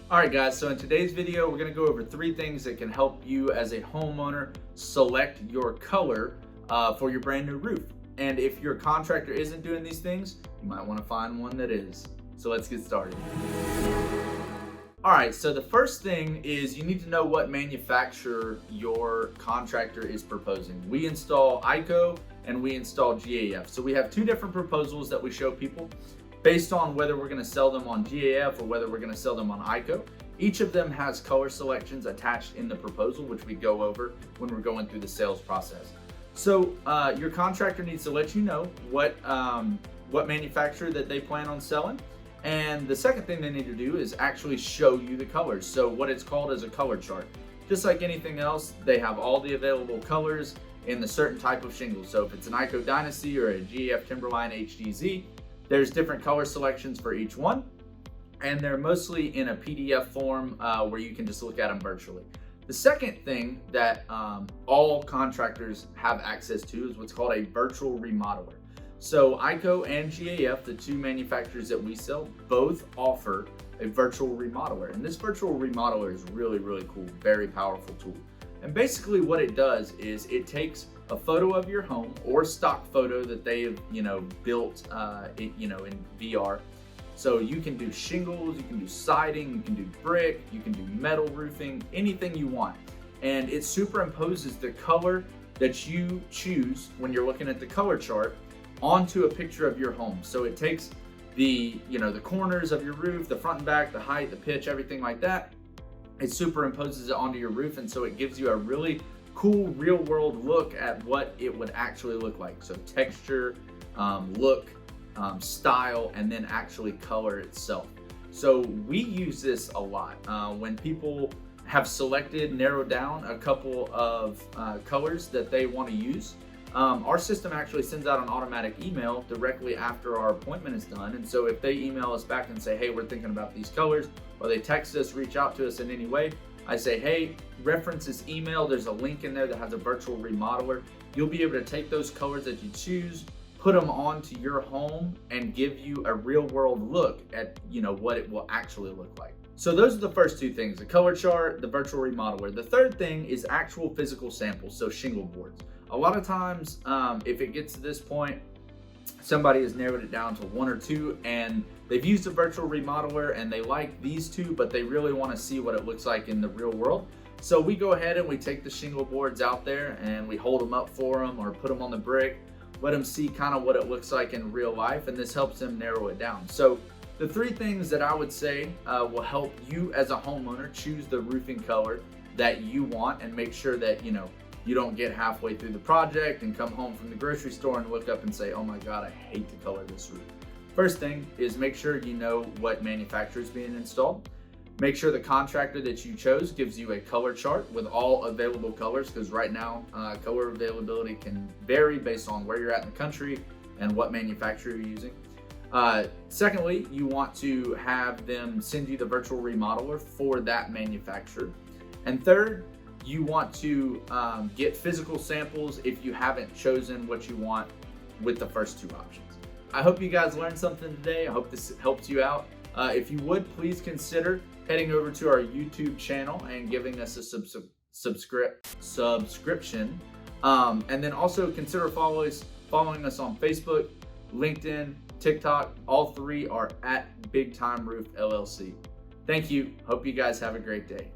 All right, guys, so in today's video, we're gonna go over 3 things that can help you as a homeowner select your color for your brand new roof. And if your contractor isn't doing these things, you might wanna find one that is. So let's get started. All right, so the first thing is you need to know what manufacturer your contractor is proposing. We install ICO and we install GAF. So we have 2 different proposals that we show people based on whether we're gonna sell them on GAF or whether we're gonna sell them on ICO. Each of them has color selections attached in the proposal, which we go over when we're going through the sales process. So your contractor needs to let you know what manufacturer that they plan on selling. And the second thing they need to do is actually show you the colors. So what it's called is a color chart. Just like anything else, they have all the available colors in the certain type of shingle. So if it's an ICO Dynasty or a GAF Timberline HDZ, there's different color selections for each one, and they're mostly in a PDF form where you can just look at them virtually. The second thing that all contractors have access to is what's called a virtual remodeler. So ICO and GAF, the 2 manufacturers that we sell, both offer a virtual remodeler. And this virtual remodeler is really, really cool, very powerful tool. And basically what it does is it takes a photo of your home or stock photo that they have, built, in VR. So you can do shingles, you can do siding, you can do brick, you can do metal roofing, anything you want. And it superimposes the color that you choose when you're looking at the color chart onto a picture of your home. So it takes the corners of your roof, the front and back, the height, the pitch, everything like that. It superimposes it onto your roof, and so it gives you a really cool real world look at what it would actually look like. So texture, look, style, and then actually color itself. So we use this a lot. When people have narrowed down a couple of colors that they want to use, our system actually sends out an automatic email directly after our appointment is done. And so if they email us back and say, hey, we're thinking about these colors, or they text us, reach out to us in any way, I say, hey, reference this email. There's a link in there that has a virtual remodeler. You'll be able to take those colors that you choose, put them onto your home, and give you a real world look at what it will actually look like. So those are the first 2 things, the color chart, the virtual remodeler. The third thing is actual physical samples, so shingle boards. A lot of times, if it gets to this point, somebody has narrowed it down to 1 or 2, and they've used a virtual remodeler and they like these 2, but they really want to see what it looks like in the real world. So we go ahead and we take the shingle boards out there and we hold them up for them or put them on the brick, let them see kind of what it looks like in real life, and this helps them narrow it down. So the 3 things that I would say will help you as a homeowner choose the roofing color that you want, and make sure that you don't get halfway through the project and come home from the grocery store and look up and say, oh my God, I hate the color of this roof. First thing is make sure you know what manufacturer is being installed. Make sure the contractor that you chose gives you a color chart with all available colors, because right now color availability can vary based on where you're at in the country and what manufacturer you're using. Secondly, you want to have them send you the virtual remodeler for that manufacturer. And third, you want to get physical samples if you haven't chosen what you want with the first 2 options. I hope you guys learned something today. I hope this helped you out. If you would, please consider heading over to our YouTube channel and giving us a subscription. And then also consider following us on Facebook, LinkedIn, TikTok. All 3 are at Big Time Roof LLC. Thank you. Hope you guys have a great day.